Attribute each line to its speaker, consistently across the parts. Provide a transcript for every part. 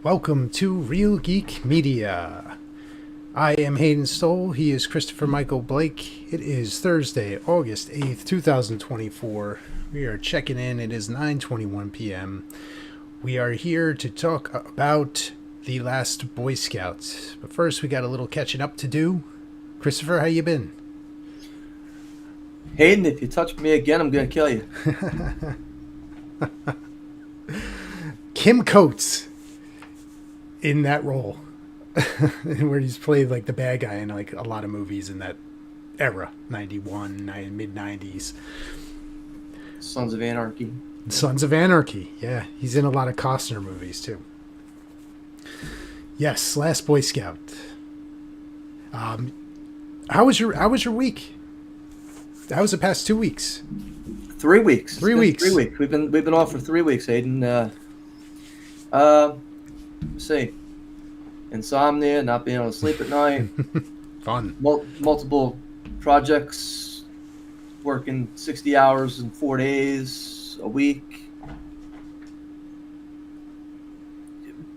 Speaker 1: Welcome to Real Geek Media. I am Hayden Stoll. He is Christopher Michael Blake. It is Thursday, August 8th, 2024. We are checking in. It is 9:21 p.m. We are here to talk about The Last Boy Scout. But first, we got a little catching up to do. Christopher, how you been?
Speaker 2: Hayden, if you touch me again, I'm going to kill you.
Speaker 1: Kim Coates in that role. Where he's played like the bad guy in like a lot of movies in that era, 91, mid 90s.
Speaker 2: Sons of Anarchy.
Speaker 1: Sons of Anarchy. Yeah, he's in a lot of Costner movies too. Yes, Last Boy Scout. How was your week? How was the past 2 weeks?
Speaker 2: 3 weeks.
Speaker 1: 3 weeks.
Speaker 2: 3 weeks. We've been off for 3 weeks, Hayden. Let's see. Insomnia, not being able to sleep at night.
Speaker 1: Fun.
Speaker 2: Multiple projects, working 60 hours in 4 days a week.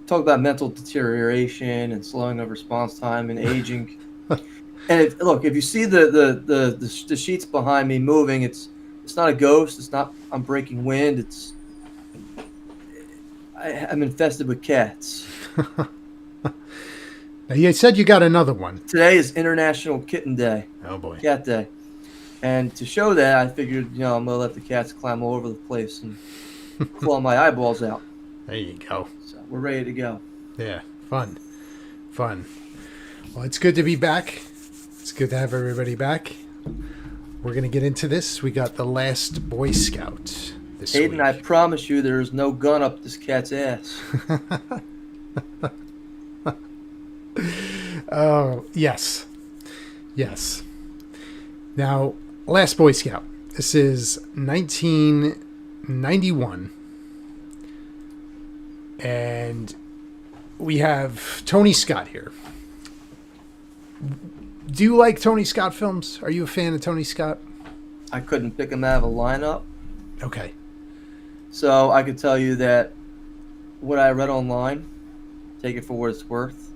Speaker 2: Talk about mental deterioration and slowing of response time and aging. And look, if you see the sheets behind me moving, it's not a ghost. It's not I'm breaking wind. I'm infested with cats.
Speaker 1: Now, you said you got another one.
Speaker 2: Today is International Kitten Day.
Speaker 1: Oh boy,
Speaker 2: Cat Day. And to show that, I figured I'm gonna let the cats climb all over the place and claw my eyeballs out.
Speaker 1: There you go.
Speaker 2: So we're ready to go.
Speaker 1: Yeah, fun. Well, it's good to be back. It's good to have everybody back. We're going to get into this. We got The Last Boy Scout this
Speaker 2: Hayden,
Speaker 1: week.
Speaker 2: I promise you there is no gun up this cat's ass.
Speaker 1: Oh, yes. Now, Last Boy Scout. This is 1991. And we have Tony Scott here. Do you like Tony Scott films? Are you a fan of Tony Scott?
Speaker 2: I couldn't pick him out of a lineup.
Speaker 1: Okay.
Speaker 2: So I could tell you that what I read online, take it for what it's worth,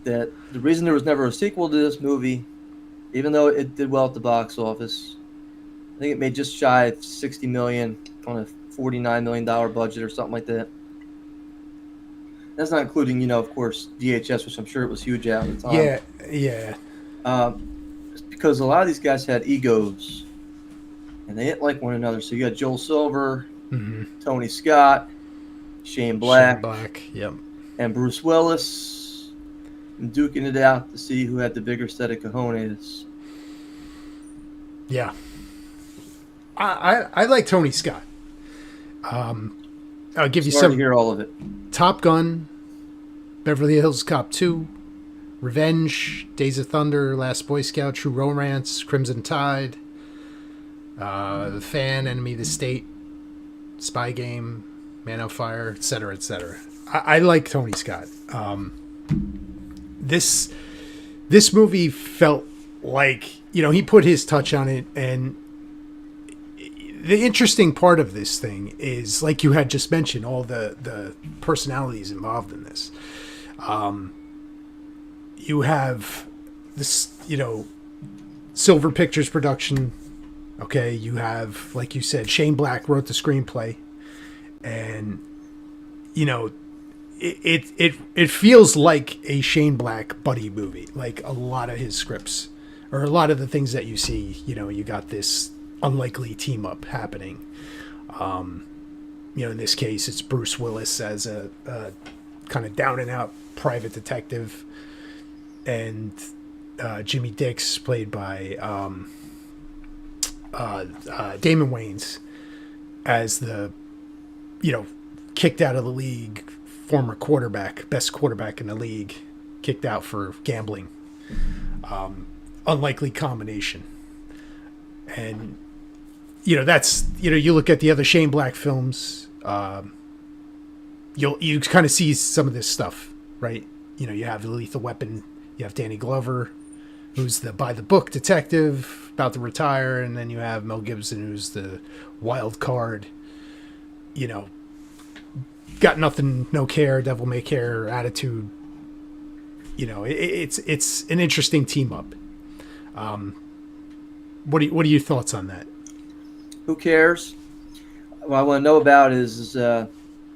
Speaker 2: that the reason there was never a sequel to this movie, even though it did well at the box office, I think it made just shy of $60 million on a $49 million budget or something like that. That's not including, of course, VHS, which I'm sure it was huge at the time.
Speaker 1: Yeah.
Speaker 2: It's because a lot of these guys had egos, and they didn't like one another. So you got Joel Silver, Tony Scott, Shane Black,
Speaker 1: Yep,
Speaker 2: and Bruce Willis, and duking it out to see who had the bigger set of cojones.
Speaker 1: Yeah. I like Tony Scott. I'll give you
Speaker 2: Sorry
Speaker 1: some.
Speaker 2: to hear all of it.
Speaker 1: Top Gun, Beverly Hills Cop 2, Revenge, Days of Thunder, Last Boy Scout, True Romance, Crimson Tide, The Fan, Enemy of the State, Spy Game, Man on Fire, etc., etc. I like Tony Scott. This movie felt like, he put his touch on it, and the interesting part of this thing is, like you had just mentioned, all the personalities involved in this. You have this, Silver Pictures production. Okay, you have, like you said, Shane Black wrote the screenplay, and it feels like a Shane Black buddy movie. Like a lot of his scripts, or a lot of the things that you see, you got this unlikely team up happening. In this case, it's Bruce Willis as a kind of down and out private detective, and Jimmy Dix, played by Damon Wayans, as the kicked out of the league former quarterback, best quarterback in the league, kicked out for gambling. Unlikely combination. And that's, you look at the other Shane Black films, you kind of see some of this stuff, right? You have the Lethal Weapon, you have Danny Glover, who's the by the book detective about to retire, and then you have Mel Gibson, who's the wild card, got nothing, no care, devil may care attitude. You know, it's an interesting team up. What are your thoughts on that?
Speaker 2: Who cares? What I want to know about is I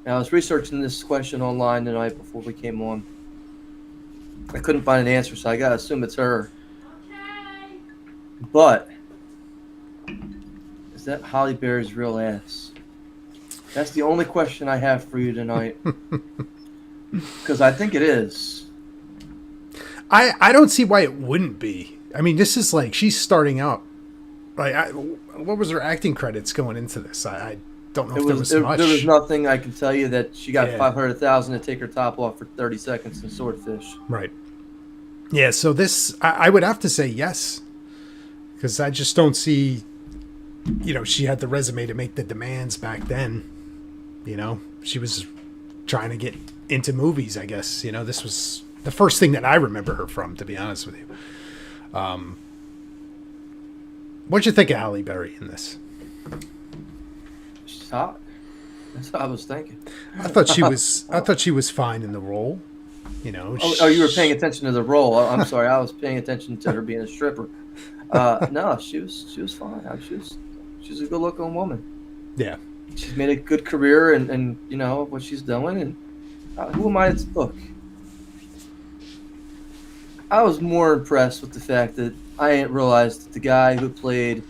Speaker 2: was researching this question online tonight before we came on. I couldn't find an answer, so I gotta assume it's her. Okay. But is that Halle Berry's real ass? That's the only question I have for you tonight. Because I think it is.
Speaker 1: I don't see why it wouldn't be. I mean, this is like she's starting out. Like, what was her acting credits going into this? I don't know if there was much.
Speaker 2: There was nothing. I can tell you that she got $500,000 to take her top off for 30 seconds in Swordfish.
Speaker 1: Right. Yeah. So this, I would have to say yes, because I just don't see. You know, she had the resume to make the demands back then. You know, she was trying to get into movies. I guess. You know, this was the first thing that I remember her from. To be honest with you. What'd you think of Halle Berry in this?
Speaker 2: She's hot. That's what I was thinking.
Speaker 1: I thought she was fine in the role. You know.
Speaker 2: Oh, you were paying attention to the role. I'm sorry, I was paying attention to her being a stripper. No, she was fine. She's a good-looking woman.
Speaker 1: Yeah.
Speaker 2: She's made a good career, and you know what she's doing. And who am I to look? I was more impressed with the fact that I didn't realize that the guy who played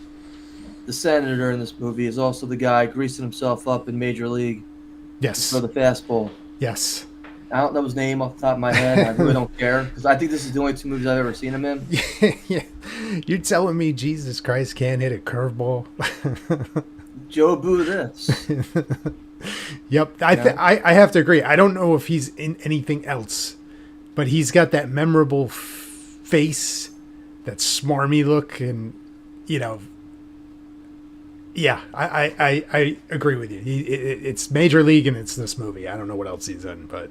Speaker 2: the senator in this movie is also the guy greasing himself up in Major League.
Speaker 1: Yes.
Speaker 2: For the fastball.
Speaker 1: Yes.
Speaker 2: I don't know his name off the top of my head. I really don't care because I think this is the only 2 movies I've ever seen him in.
Speaker 1: Yeah. You're telling me Jesus Christ can't hit a curveball?
Speaker 2: Joe Boo this.
Speaker 1: Yep. I have to agree. I don't know if he's in anything else, but he's got that memorable face, that smarmy look, and you know. Yeah, I agree with you. It's Major League and it's this movie. I don't know what else he's in, but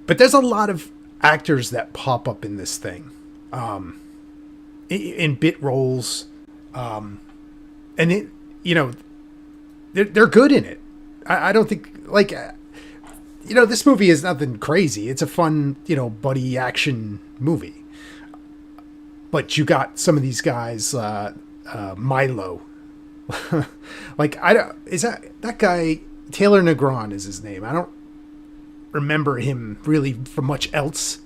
Speaker 1: there's a lot of actors that pop up in this thing, in bit roles, and it, you know, they're good in it. I don't think you know, this movie is nothing crazy. It's a fun, you know, buddy action movie, but you got some of these guys, Milo. Like is that guy Taylor Negron is his name. I don't remember him really from much else.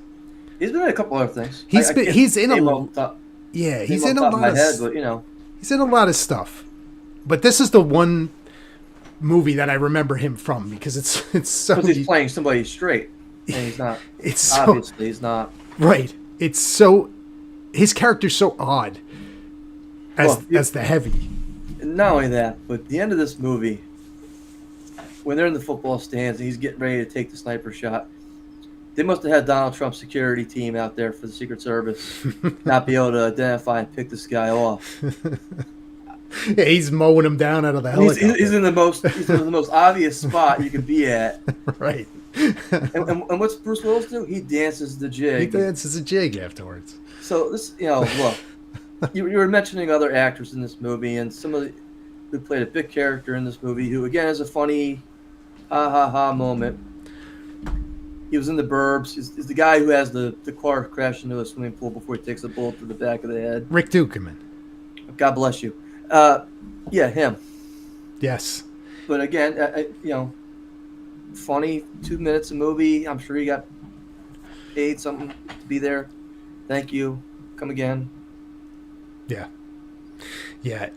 Speaker 2: He's been in a couple other things.
Speaker 1: He's in a lot of stuff. But this is the one movie that I remember him from because it's so.
Speaker 2: Because he's playing somebody straight, and he's not. Obviously, he's not.
Speaker 1: Right. It's so. His character's so odd. As the heavy.
Speaker 2: Not only that, but at the end of this movie, when they're in the football stands and he's getting ready to take the sniper shot, they must have had Donald Trump's security team out there for the Secret Service not be able to identify and pick this guy off.
Speaker 1: Yeah, he's mowing him down out of the helicopter.
Speaker 2: He's in the most obvious spot you could be at.
Speaker 1: Right.
Speaker 2: and what's Bruce Willis do? He dances the jig.
Speaker 1: He dances a jig afterwards.
Speaker 2: So this, you know, look. You were mentioning other actors in this movie, and some of who played a big character in this movie, who again has a funny, ha moment. He was in The Burbs. He's the guy who has the car crash into a swimming pool before he takes a bullet to the back of the head.
Speaker 1: Rick Dukeman.
Speaker 2: God bless you. Yeah, him.
Speaker 1: Yes.
Speaker 2: But again, you know, funny 2 minutes of movie. I'm sure he got paid something to be there. Thank you. Come again.
Speaker 1: Yeah. Yeah.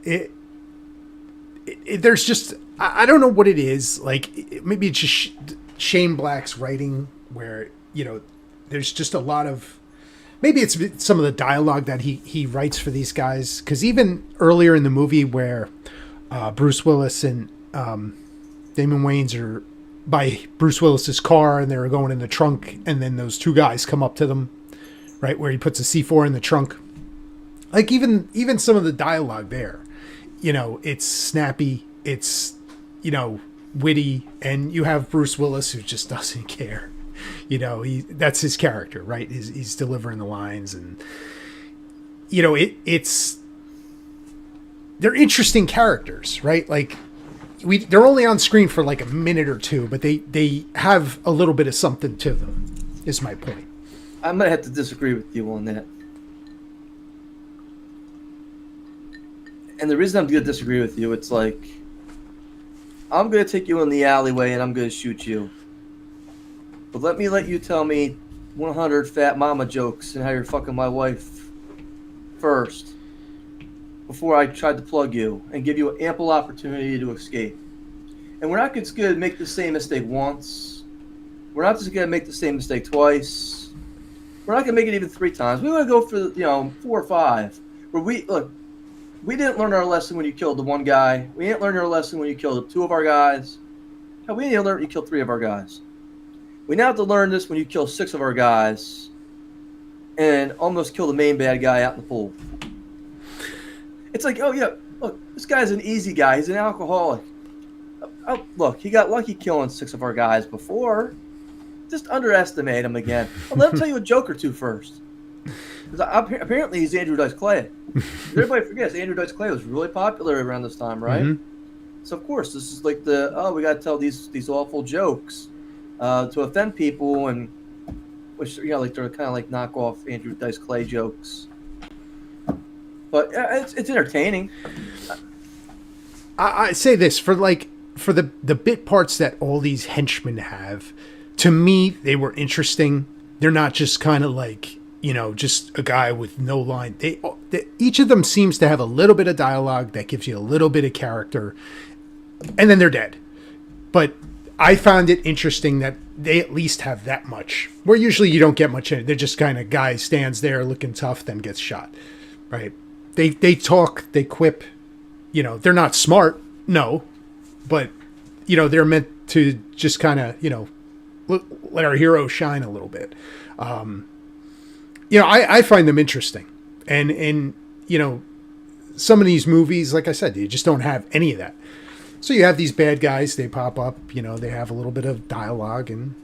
Speaker 1: There's just, I don't know what it is. Like, maybe it's just Shane Black's writing where, you know, there's just a lot of, maybe it's some of the dialogue that he writes for these guys. Because even earlier in the movie where Bruce Willis and Damon Wayans are by Bruce Willis's car and they're going in the trunk, and then those 2 guys come up to them, right, where he puts a C4 in the trunk. Like, even some of the dialogue there, you know, it's snappy, it's, you know, witty, and you have Bruce Willis who just doesn't care. You know, that's his character, right? He's delivering the lines, and, you know, they're interesting characters, right? Like, they're only on screen for like a minute or two, but they have a little bit of something to them. Is my point.
Speaker 2: I'm gonna have to disagree with you on that. And the reason I'm gonna disagree with you, it's like I'm gonna take you in the alleyway and I'm gonna shoot you. But let you tell me 100 fat mama jokes and how you're fucking my wife first before I tried to plug you and give you ample opportunity to escape. And we're not just going to make the same mistake once. We're not just going to make the same mistake twice. We're not going to make it even 3 times. We want to go for 4 or 5. Where we didn't learn our lesson when you killed the one guy. We didn't learn our lesson when you killed 2 of our guys. Hell, we didn't learn when you killed 3 of our guys. We now have to learn this when you kill 6 of our guys and almost kill the main bad guy out in the pool. It's like, oh yeah, look, this guy's an easy guy. He's an alcoholic. Oh, look, he got lucky killing 6 of our guys before. Just underestimate him again. Well, let him tell you a joke or 2 first. Apparently, he's Andrew Dice Clay. Everybody forgets Andrew Dice Clay was really popular around this time, right? Mm-hmm. So of course, this is like we got to tell these awful jokes to offend people, and which like they're kind of like knockoff Andrew Dice Clay jokes. But it's entertaining.
Speaker 1: I say this for the bit parts that all these henchmen have. To me, they were interesting. They're not just kind of like just a guy with no line. Each of them seems to have a little bit of dialogue that gives you a little bit of character, and then they're dead. But I found it interesting that they at least have that much. Where usually you don't get much in it. They're just kind of guy stands there looking tough, then gets shot, right? They talk, they quip, they're not smart, no, but they're meant to just kind of let our hero shine a little bit. I find them interesting, and some of these movies, like I said, you just don't have any of that. So you have these bad guys, they pop up, they have a little bit of dialogue, and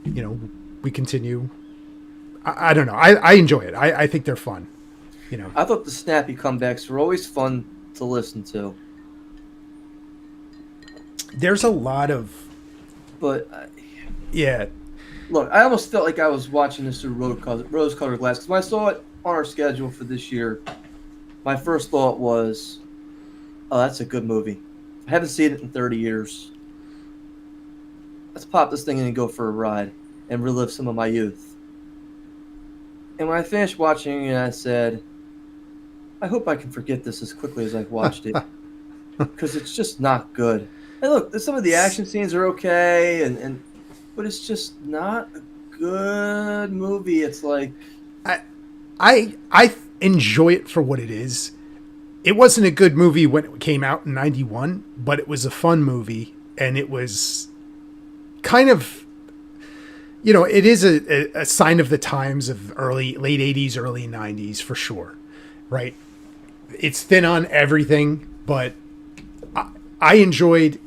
Speaker 1: we continue. I don't know. I enjoy it. I think they're fun.
Speaker 2: I thought the snappy comebacks were always fun to listen to.
Speaker 1: There's a lot of...
Speaker 2: But...
Speaker 1: yeah.
Speaker 2: Look, I almost felt like I was watching this through rose-colored glass. Because when I saw it on our schedule for this year, my first thought was, oh, that's a good movie. I haven't seen it in 30 years. Let's pop this thing in and go for a ride and relive some of my youth. And when I finished watching it, I said, I hope I can forget this as quickly as I've watched it. Because it's just not good. And look, some of the action scenes are okay, but it's just not a good movie. It's like...
Speaker 1: I enjoy it for what it is. It wasn't a good movie when it came out in 91, but it was a fun movie, and it was kind of... it is a sign of the times of late 80s, early 90s, for sure, right? It's thin on everything, but I enjoyed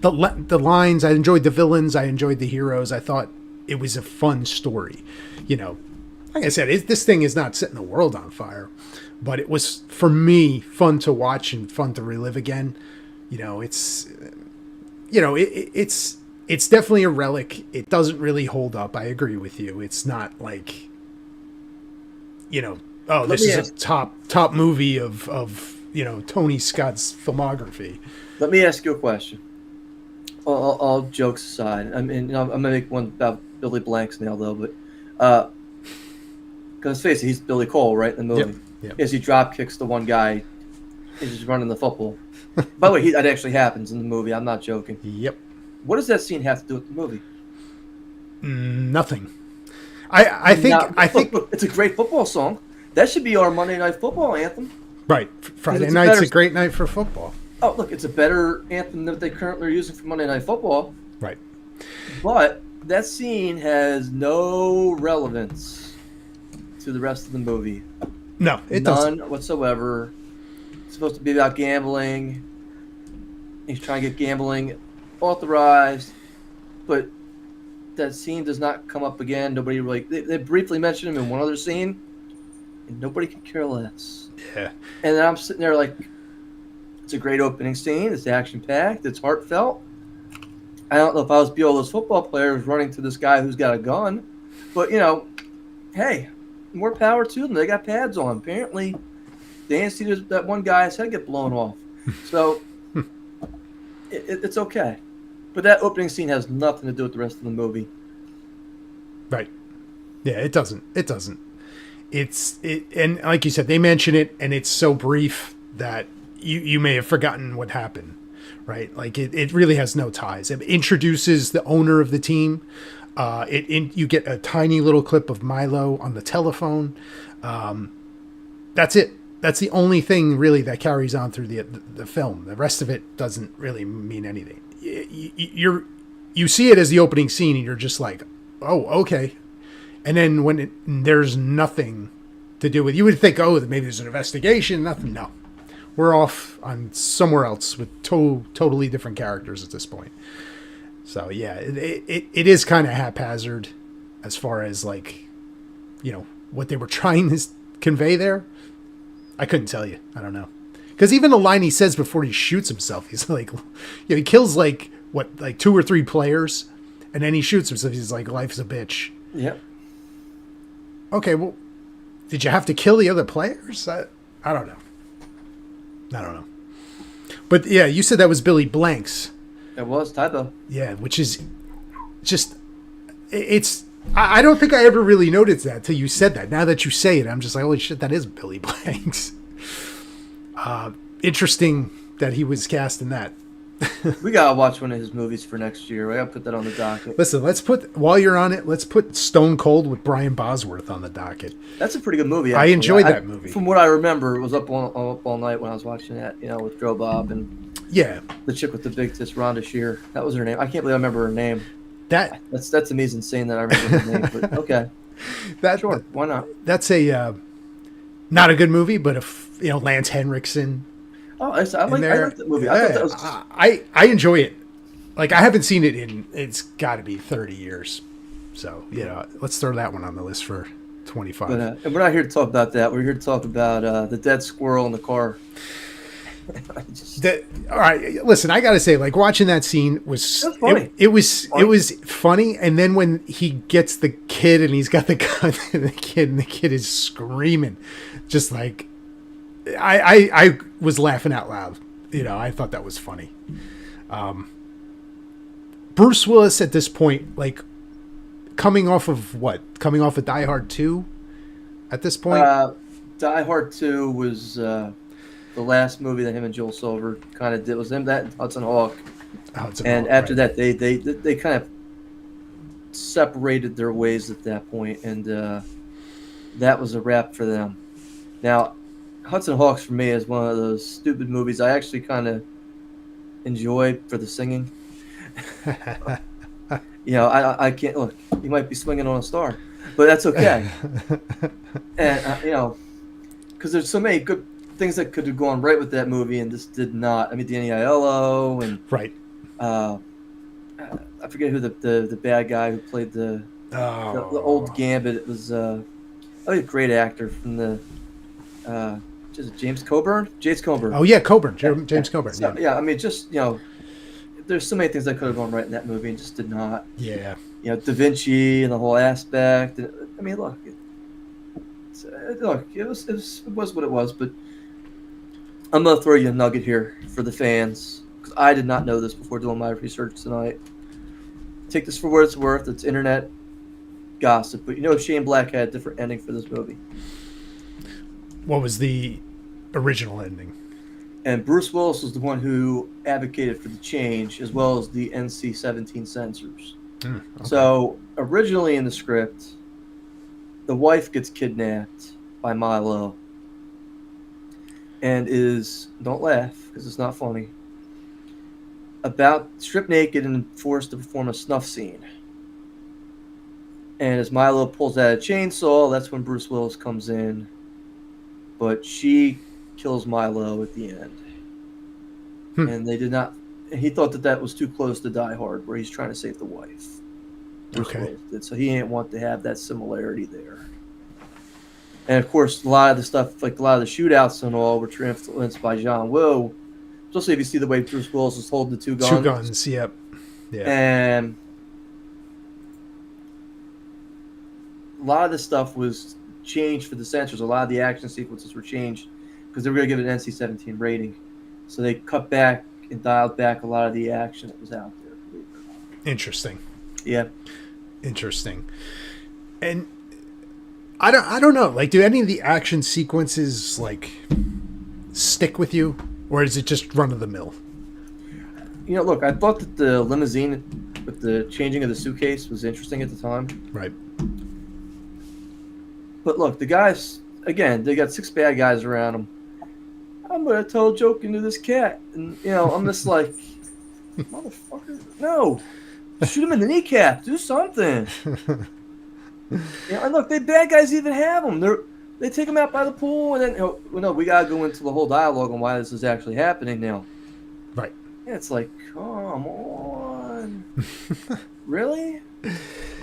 Speaker 1: the lines. I enjoyed the villains. I enjoyed the heroes. I thought it was a fun story. Like I said, this thing is not setting the world on fire, but it was, for me, fun to watch and fun to relive again. It's definitely a relic. It doesn't really hold up. I agree with you. It's not like, this is a top movie of Tony Scott's filmography. Let
Speaker 2: me ask you a question. All jokes aside, I mean, I'm gonna make one about Billy Blanks now, though, but because face it, he's Billy Cole, right, in the movie.
Speaker 1: Yep.
Speaker 2: As he drop kicks the one guy, he's just running the football. By the way, that actually happens in the movie. I'm not joking.
Speaker 1: Yep.
Speaker 2: What does that scene have to do with the movie?
Speaker 1: Nothing. I think
Speaker 2: look, it's a great football song. That should be our Monday Night Football anthem.
Speaker 1: Right. Friday night's a great night for football.
Speaker 2: Oh, look, it's a better anthem than they currently are using for Monday Night Football.
Speaker 1: Right.
Speaker 2: But that scene has no relevance to the rest of the movie.
Speaker 1: No, it doesn't.
Speaker 2: None whatsoever. It's supposed to be about gambling. He's trying to get gambling authorized, but that scene does not come up again. Nobody really... They briefly mention him in one other scene, and nobody could care less.
Speaker 1: Yeah.
Speaker 2: And then I'm sitting there like, It's a great opening scene. It's action-packed. It's heartfelt. I don't know if I was be all those football players running to this guy who's got a gun, but, hey, more power to them. They got pads on. Apparently, they didn't see that one guy's head get blown off. So it's okay. But that opening scene has nothing to do with the rest of the movie.
Speaker 1: Right. Yeah, it doesn't. And like you said, they mention it, and it's so brief that you may have forgotten what happened, right? Like it really has no ties. It introduces the owner of the team. You get a tiny little clip of Milo on the telephone. That's it. That's the only thing really that carries on through the film. The rest of it doesn't really mean anything. You see it as the opening scene, and you're just like, oh, okay. And then when there's nothing to do with, you would think, oh, maybe there's an investigation. Nothing. No, we're off on somewhere else with totally different characters at this point. So yeah, it is kind of haphazard as far as like, what they were trying to convey there. I couldn't tell you. I don't know. Because even the line he says before he shoots himself, he's like, he kills like 2 or 3 players, and then he shoots himself. He's like, life's a bitch.
Speaker 2: Yep.
Speaker 1: Okay, well, did you have to kill the other players? I don't know. But yeah, you said that was Billy Blanks.
Speaker 2: It was typo.
Speaker 1: Yeah, which is just, I don't think I ever really noticed that till you said that. Now that you say it, I'm just like, holy shit, that is Billy Blanks. Interesting that he was cast in that.
Speaker 2: We gotta watch one of his movies for next year. I gotta put that on the docket.
Speaker 1: Listen, while you're on it, let's put Stone Cold with Brian Bosworth on the docket.
Speaker 2: That's a pretty good movie.
Speaker 1: Actually. I enjoyed that movie.
Speaker 2: From what I remember, it was up all night when I was watching that. With Joe Bob and the chick with the big tits, Rhonda Shear. That was her name. I can't believe I remember her name. That's amazing saying that I remember her name. But okay, sure, why not?
Speaker 1: That's a not a good movie, but if Lance Henriksen.
Speaker 2: Oh, I like that movie. I thought that was.
Speaker 1: I enjoy it. Like, I haven't seen it in, it's got to be 30 years. So, let's throw that one on the list for 25.
Speaker 2: But, and we're not here to talk about that. We're here to talk about the dead squirrel in the car.
Speaker 1: All right, listen, I got to say, like, watching that scene was funny. It was funny. And then when he gets the kid and he's got the gun and the kid is screaming, just like, I was laughing out loud. I thought that was funny. Bruce Willis at this point, like, coming off of Die Hard 2 at this point?
Speaker 2: Die Hard 2 was the last movie that him and Joel Silver kind of did. It was him, that, and Hudson Hawk. And after that, they kind of separated their ways at that point, and that was a wrap for them. Now, Hudson Hawks for me is one of those stupid movies I actually kind of enjoy for the singing. I can't look. You might be swinging on a star, but that's okay. And because there's so many good things that could have gone right with that movie, and this did not. I mean, Danny Aiello and
Speaker 1: right.
Speaker 2: I forget who the bad guy who played the old Gambit. It was a great actor from the. James Coburn? James Coburn.
Speaker 1: Oh, yeah, Coburn. James Coburn.
Speaker 2: So, yeah, I mean, just, there's so many things that could have gone right in that movie and just did not.
Speaker 1: Yeah.
Speaker 2: Da Vinci and the whole aspect. I mean, look, it was what it was, but I'm going to throw you a nugget here for the fans, because I did not know this before doing my research tonight. Take this for what it's worth. It's internet gossip, but Shane Black had a different ending for this movie.
Speaker 1: What was the original ending?
Speaker 2: And Bruce Willis was the one who advocated for the change, as well as the NC-17 censors. Okay. So originally in the script, the wife gets kidnapped by Milo and is, don't laugh because it's not funny, about stripped naked and forced to perform a snuff scene. And as Milo pulls out a chainsaw, that's when Bruce Willis comes in. But she kills Milo at the end. And they did not. He thought that was too close to Die Hard, where he's trying to save the wife.
Speaker 1: Okay.
Speaker 2: So he didn't want to have that similarity there. And of course, a lot of the stuff, like a lot of the shootouts and all, which were influenced by John Woo, especially if you see the way Bruce Willis was holding the two guns.
Speaker 1: Two guns, yep. Yeah.
Speaker 2: And a lot of this stuff was changed for the censors. A lot of the action sequences were changed because they were going to give it an NC-17 rating. So they cut back and dialed back a lot of the action that was out there.
Speaker 1: Interesting.
Speaker 2: Yeah.
Speaker 1: Interesting. And I don't know. Like, do any of the action sequences like stick with you, or is it just run of the mill?
Speaker 2: You know, look, I thought that the limousine with the changing of the suitcase was interesting at the time.
Speaker 1: Right.
Speaker 2: But look, the guys, again, they got 6 bad guys around them. I'm going to tell a joke into this cat. And, you know, I'm just like, motherfucker, no. Shoot him in the kneecap. Do something. Yeah, and look, they bad guys even have them. They take them out by the pool, and then, well, no, we got to go into the whole dialogue on why this is actually happening now.
Speaker 1: Right.
Speaker 2: Yeah, it's like, come on. Really?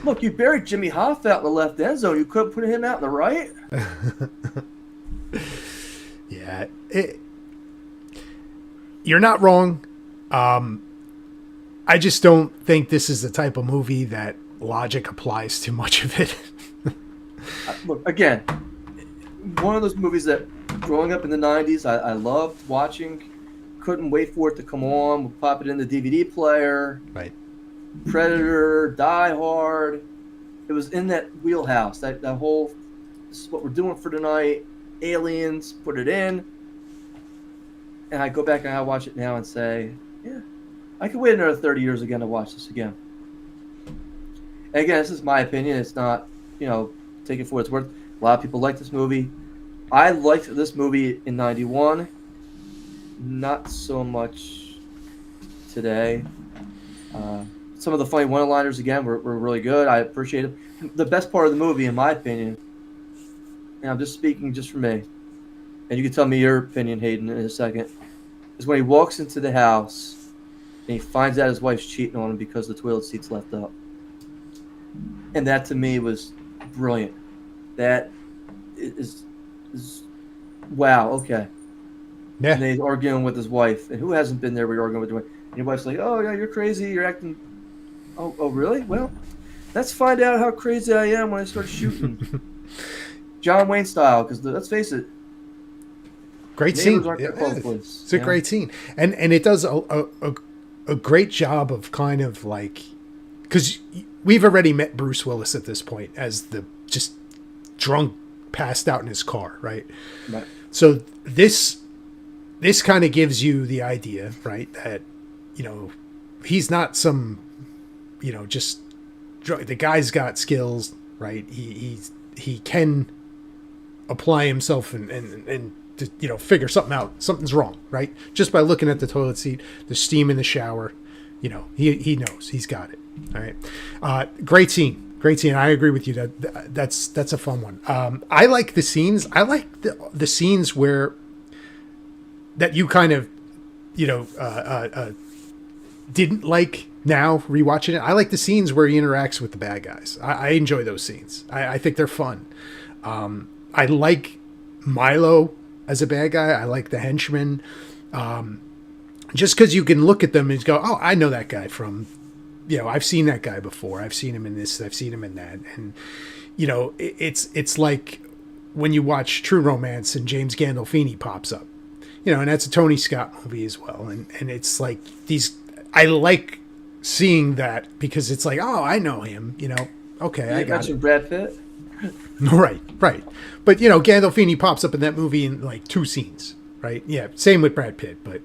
Speaker 2: Look, you buried Jimmy Hoff out in the left end zone. You couldn't put him out in the right?
Speaker 1: Yeah. You're not wrong. I just don't think this is the type of movie that logic applies to much of it.
Speaker 2: Look, again, one of those movies that growing up in the 90s, I loved watching. Couldn't wait for it to come on. We'll pop it in the DVD player.
Speaker 1: Right.
Speaker 2: Predator, Die Hard. It was in that wheelhouse. That whole, this is what we're doing for tonight. Aliens, put it in. And I go back and I watch it now and say, yeah, I could wait another 30 years again to watch this again. And again, this is my opinion. It's not, take it for what it's worth. A lot of people like this movie. I liked this movie in 91. Not so much today. Some of the funny one-liners, again, were really good. I appreciate it. The best part of the movie, in my opinion, and I'm just speaking just for me, and you can tell me your opinion, Hayden, in a second, is when he walks into the house and he finds out his wife's cheating on him because the toilet seat's left up. And that, to me, was brilliant. That is wow, okay.
Speaker 1: Yeah.
Speaker 2: And then he's arguing with his wife. And who hasn't been there where you're arguing with your wife? And your wife's like, oh, yeah, you're crazy. You're acting... Oh, really? Well, let's find out how crazy I am when I start shooting. John Wayne style, because let's face it.
Speaker 1: Great scene. It's a great scene. And it does a great job of kind of like... Because we've already met Bruce Willis at this point as the just drunk, passed out in his car, right?
Speaker 2: Right. So
Speaker 1: this kind of gives you the idea, right, that, he's not some, just the guy's got skills, right? He can apply himself and to, figure something out. Something's wrong, right? Just by looking at the toilet seat, the steam in the shower, he knows. He's got it. All right. Great scene. I agree with you. That's a fun one. I like the scenes. I like the scenes where that you kind of, didn't like now rewatching it. I like the scenes where he interacts with the bad guys. I enjoy those scenes. I think they're fun. I like Milo as a bad guy. I like the henchman. Just because you can look at them and go, oh, I know that guy from, I've seen that guy before. I've seen him in this. I've seen him in that. And, it's like when you watch True Romance and James Gandolfini pops up, and that's a Tony Scott movie as well. And it's like I like seeing that because it's like, oh, I know him, okay. I got
Speaker 2: mentioned Brad Pitt.
Speaker 1: Right. But, Gandolfini pops up in that movie in like 2 scenes, right? Yeah. Same with Brad Pitt, but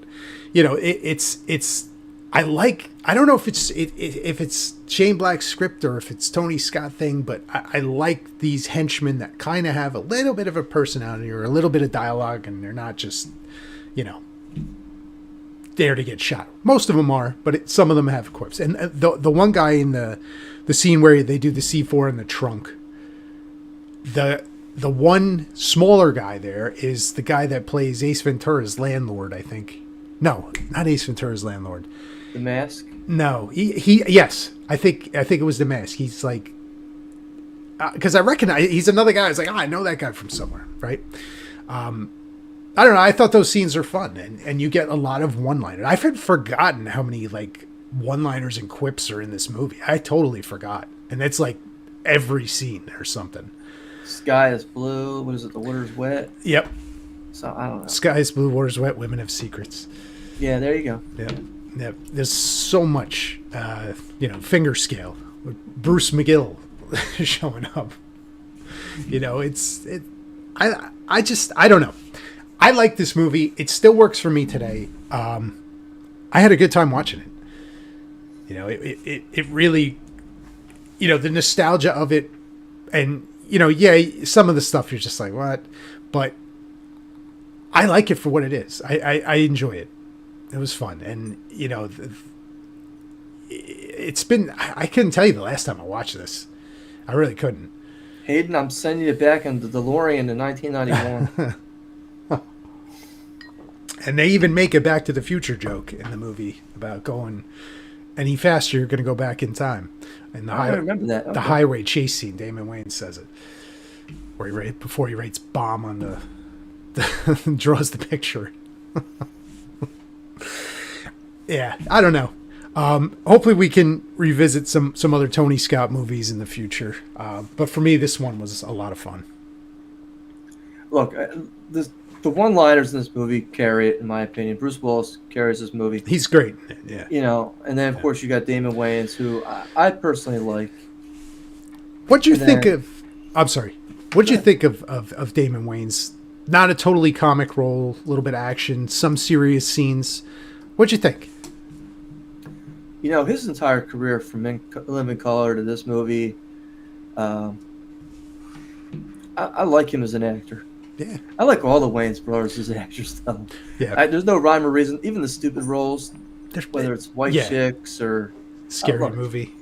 Speaker 1: it's, I don't know if it's Shane Black's script or if it's Tony Scott thing, but I like these henchmen that kind of have a little bit of a personality or a little bit of dialogue, and they're not just, there to get shot. Most of them are, but some of them have quips. And the one guy in the scene where they do the C4 in the trunk, the one smaller guy there is the guy that plays Ace Ventura's landlord, I think. No, not Ace Ventura's landlord.
Speaker 2: The Mask?
Speaker 1: No, he yes, I think it was The Mask. He's like, because I recognize he's another guy. I was like, I know that guy from somewhere, right? I don't know. I thought those scenes are fun, and you get a lot of one-liners. I've had forgotten how many like one-liners and quips are in this movie. I totally forgot, and it's like every scene or something.
Speaker 2: Sky is blue. What is it? The water's wet.
Speaker 1: Yep.
Speaker 2: So I don't know.
Speaker 1: Sky is blue, water's wet. Women have secrets.
Speaker 2: Yeah, there you go.
Speaker 1: Yeah. Yep. There's so much, finger scale with Bruce McGill showing up. I don't know. I like this movie. It still works for me today. I had a good time watching it. It really, the nostalgia of it, and some of the stuff you're just like, what? But I like it for what it is. I enjoy it. It was fun, and it's been. I couldn't tell you the last time I watched this. I really couldn't.
Speaker 2: Hayden, I'm sending you back in the DeLorean in 1991.
Speaker 1: And they even make a Back to the Future joke in the movie about going any faster, you're going to go back in time. And
Speaker 2: I remember that. Okay.
Speaker 1: The highway chase scene, Damon Wayans says it, where before he writes bomb on the draws the picture. Yeah, I don't know. Hopefully we can revisit some other Tony Scott movies in the future. But for me, this one was a lot of fun.
Speaker 2: Look, the one-liners in this movie carry it, in my opinion. Bruce Willis carries this movie.
Speaker 1: He's great. Yeah.
Speaker 2: And then, of course, you got Damon Wayans, who I personally like.
Speaker 1: What'd you think of... I'm sorry. What'd you think of Damon Wayans? Not a totally comic role, a little bit of action, some serious scenes. What'd you think?
Speaker 2: His entire career from Living Color to this movie, I like him as an actor.
Speaker 1: Yeah.
Speaker 2: I like all the Wayans brothers as actors, though.
Speaker 1: Yeah.
Speaker 2: There's no rhyme or reason. Even the stupid roles, whether it's White Chicks or...
Speaker 1: Scary Movie.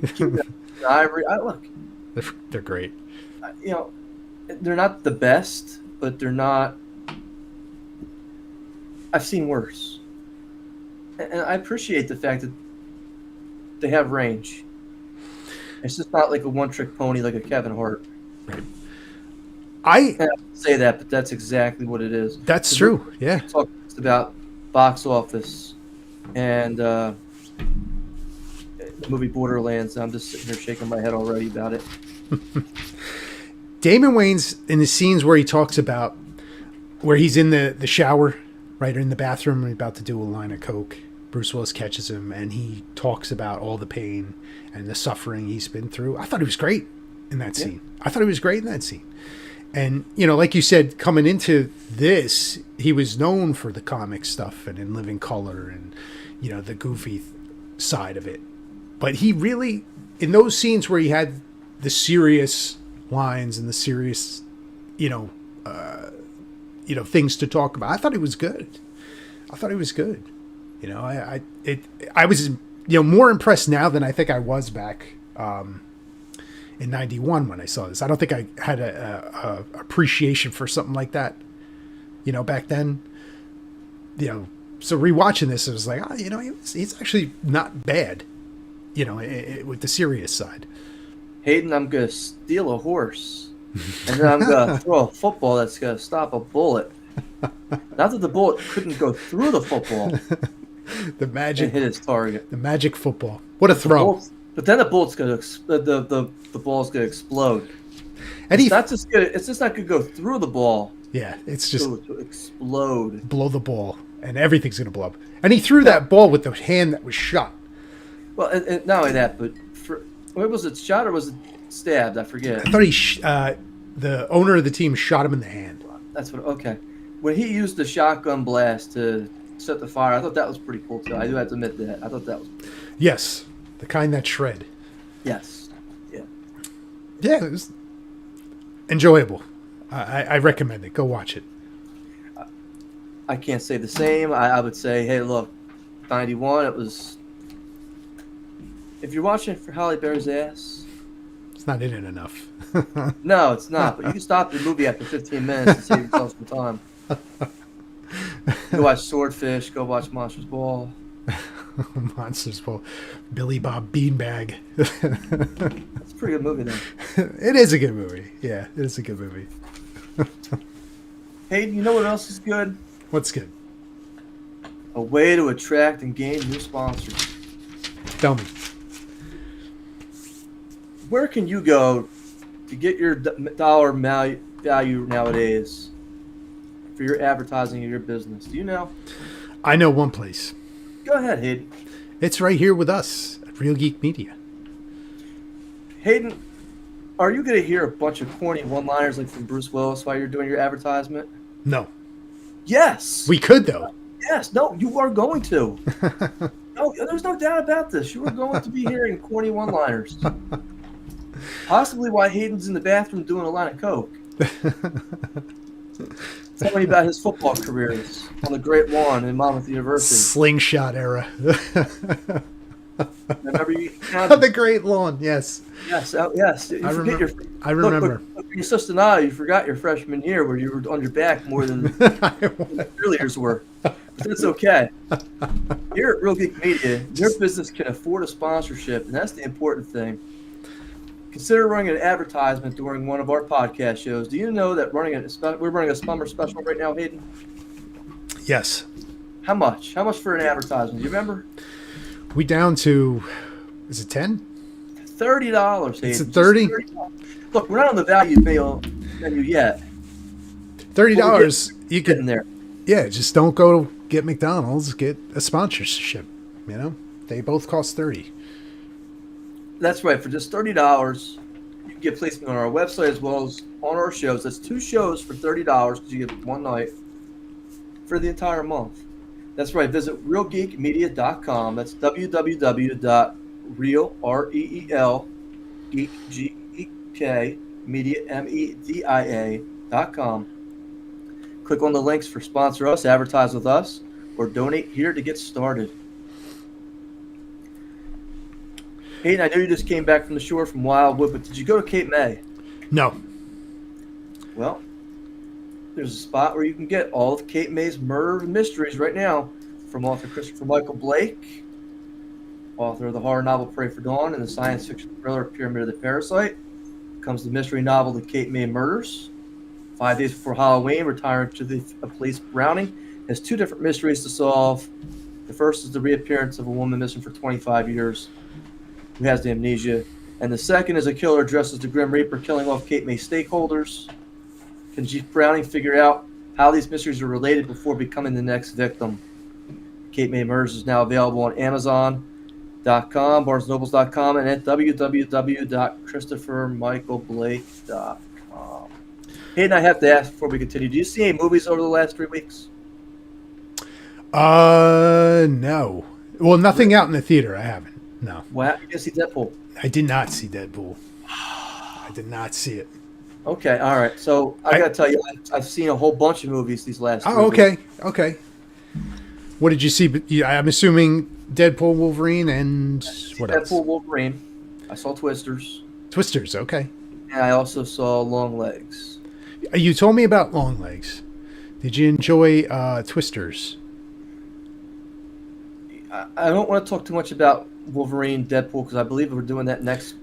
Speaker 2: Ivory.
Speaker 1: They're great.
Speaker 2: They're not the best, but they're not... I've seen worse. And I appreciate the fact that they have range. It's just not like a one-trick pony like a Kevin Hart.
Speaker 1: Right.
Speaker 2: I don't say that, but that's exactly what it is.
Speaker 1: That's true. Yeah.
Speaker 2: Talk about box office and the movie Borderlands. I'm just sitting here shaking my head already about it.
Speaker 1: Damon Wayans, in the scenes where he talks about where he's in the shower, right, or in the bathroom, and he's about to do a line of coke. Bruce Willis catches him, and he talks about all the pain and the suffering he's been through. I thought he was great in that scene. And, like you said, coming into this, he was known for the comic stuff and in Living Color and, the goofy side of it. But he really, in those scenes where he had the serious lines and the serious, things to talk about, I thought he was good. I was, more impressed now than I think I was back in 91 when I saw this. I don't think I had a appreciation for something like that, back then. So rewatching this, it was like, he's actually not bad, with the serious side.
Speaker 2: Hayden, I'm going to steal a horse, and then I'm going to throw a football that's going to stop a bullet. Not that the bullet couldn't go through the football.
Speaker 1: The magic
Speaker 2: and hit its target.
Speaker 1: The magic football. What a throw!
Speaker 2: But then the bullet's gonna the ball's gonna explode. And it's just not gonna go through the ball.
Speaker 1: Yeah, it's just
Speaker 2: to explode.
Speaker 1: Blow the ball, and everything's gonna blow up. And he threw that ball with the hand that was shot.
Speaker 2: Well, and not only that, but was it shot or was it stabbed? I forget.
Speaker 1: I thought the owner of the team shot him in the hand.
Speaker 2: That's what. Okay, when he used the shotgun blast to set the fire, I thought that was pretty cool too. I do have to admit that. I thought that was.
Speaker 1: Yes, the kind that shred.
Speaker 2: Yes. Yeah.
Speaker 1: Yeah, it was enjoyable. I recommend it. Go watch it.
Speaker 2: I can't say the same. I would say, hey, look, 91. It was. If you're watching it for Halle Berry's ass,
Speaker 1: it's not in it enough.
Speaker 2: No, it's not. But you can stop the movie after 15 minutes and save yourself some time. Go watch Swordfish. Go watch Monsters Ball.
Speaker 1: Monsters Ball. Billy Bob Beanbag.
Speaker 2: It's a pretty good movie, though.
Speaker 1: It is a good movie. Yeah, it is a good movie.
Speaker 2: Hey, you know what else is good?
Speaker 1: What's good?
Speaker 2: A way to attract and gain new sponsors.
Speaker 1: Tell me.
Speaker 2: Where can you go to get your dollar value nowadays for your advertising of your business? Do you know?
Speaker 1: I know one place.
Speaker 2: Go ahead, Hayden.
Speaker 1: It's right here with us at Real Geek Media.
Speaker 2: Hayden, are you going to hear a bunch of corny one-liners like from Bruce Willis while you're doing your advertisement?
Speaker 1: No.
Speaker 2: Yes.
Speaker 1: We could, though.
Speaker 2: Yes. No, you are going to. No, there's no doubt about this. You are going to be hearing corny one-liners. Possibly while Hayden's in the bathroom doing a line of coke. Tell me about his football careers on the Great Lawn in Monmouth University.
Speaker 1: Slingshot era.
Speaker 2: Remember you?
Speaker 1: The Great Lawn, yes.
Speaker 2: Yes, yes.
Speaker 1: I remember.
Speaker 2: Look, your sister and I, you forgot your freshman year where you were on your back more than the cheerleaders were. But that's okay. Here at Real Geek Media, your business can afford a sponsorship, and that's the important thing. Consider running an advertisement during one of our podcast shows. Do you know that we're running a summer special right now, Hayden?
Speaker 1: Yes.
Speaker 2: How much? How much for an advertisement? Do you remember?
Speaker 1: We down to, is it 10?
Speaker 2: $30, Hayden.
Speaker 1: It's a 30?
Speaker 2: Look, we're not on the value menu yet.
Speaker 1: $30, you
Speaker 2: Get in
Speaker 1: can,
Speaker 2: there.
Speaker 1: yeah, just don't go get McDonald's, get a sponsorship, you know? They both cost 30.
Speaker 2: That's right. For just $30, you can get placement on our website as well as on our shows. That's 2 shows for $30 because you get one night for the entire month. That's right. Visit realgeekmedia.com. That's www.realgeekmedia.com. Click on the links for sponsor us, advertise with us, or donate here to get started. Hayden, I know you just came back from the shore from Wildwood, but did you go to Cape May?
Speaker 1: No.
Speaker 2: Well, there's a spot where you can get all of Cape May's murder mysteries right now from author Christopher Michael Blake, author of the horror novel Pray for Dawn and the science fiction thriller Pyramid of the Parasite. Comes the mystery novel The Cape May Murders. 5 days before Halloween, retiring to the police Browning has 2 different mysteries to solve. The first is the reappearance of a woman missing for 25 years who has amnesia. And the second is a killer dressed as the Grim Reaper killing off Cape May stakeholders. Can Chief Browning figure out how these mysteries are related before becoming the next victim? Cape May Murders is now available on Amazon.com, BarnesandNobles.com, and at www.ChristopherMichaelBlake.com. Hayden, I have to ask before we continue, do you see any movies over the last 3 weeks?
Speaker 1: No. Well, nothing out in the theater. I haven't. No.
Speaker 2: Wow, you didn't see Deadpool?
Speaker 1: I did not see Deadpool. I did not see it.
Speaker 2: Okay, all right. So I got to tell you, I've seen a whole bunch of movies these last 3
Speaker 1: okay.
Speaker 2: weeks.
Speaker 1: Okay. What did you see? I'm assuming Deadpool, Wolverine, and what else?
Speaker 2: Deadpool, Wolverine. I saw Twisters.
Speaker 1: Twisters, okay.
Speaker 2: And I also saw Long Legs.
Speaker 1: You told me about Long Legs. Did you enjoy Twisters?
Speaker 2: I don't want to talk too much about Wolverine, Deadpool, because I believe we're doing that next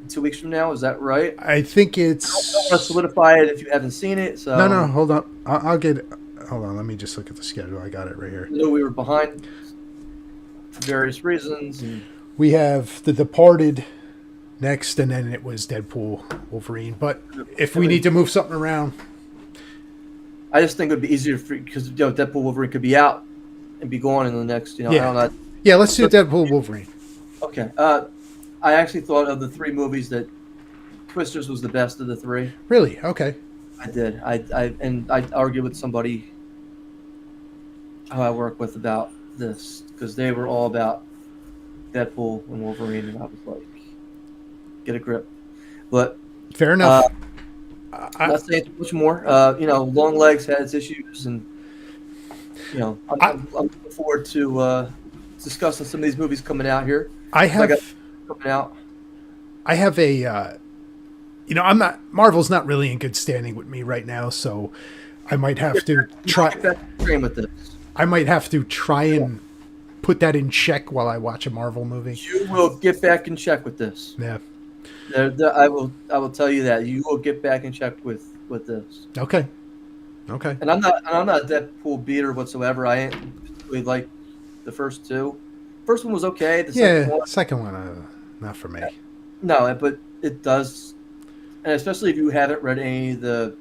Speaker 2: 2 weeks from now. Is that right?
Speaker 1: I think
Speaker 2: I
Speaker 1: it's...
Speaker 2: don't want to solidify it if you haven't seen it. So
Speaker 1: No, hold on. I'll get it. Hold on, let me just look at the schedule. I got it right here.
Speaker 2: I know we were behind for various reasons. And
Speaker 1: We have The Departed next, and then it was Deadpool, Wolverine. But if we need to move something around...
Speaker 2: I just think it would be easier because Deadpool, Wolverine could be out and be gone in the next, I don't know.
Speaker 1: Yeah, let's do Deadpool, Wolverine.
Speaker 2: Okay. I actually thought of the 3 movies that Twisters was the best of the 3.
Speaker 1: Really? Okay.
Speaker 2: I did. I argued with somebody who I work with about this because they were all about Deadpool and Wolverine, and I was like, get a grip. But
Speaker 1: Fair enough.
Speaker 2: I'm not saying too much more. Long Legs had its issues, and I'm looking forward to discussing some of these movies coming out here.
Speaker 1: I have a, Marvel's not really in good standing with me right now, so I might have to try.
Speaker 2: With this.
Speaker 1: I might have to try and put that in check while I watch a Marvel movie.
Speaker 2: You will get back in check with this.
Speaker 1: Yeah.
Speaker 2: I will tell you that you will get back in check with this.
Speaker 1: Okay. Okay.
Speaker 2: And I'm not a Deadpool beater whatsoever. I ain't particularly like the first two. First one was okay. The second
Speaker 1: Yeah,
Speaker 2: one,
Speaker 1: second one, not for me.
Speaker 2: no, but it does, and especially if you haven't read any of the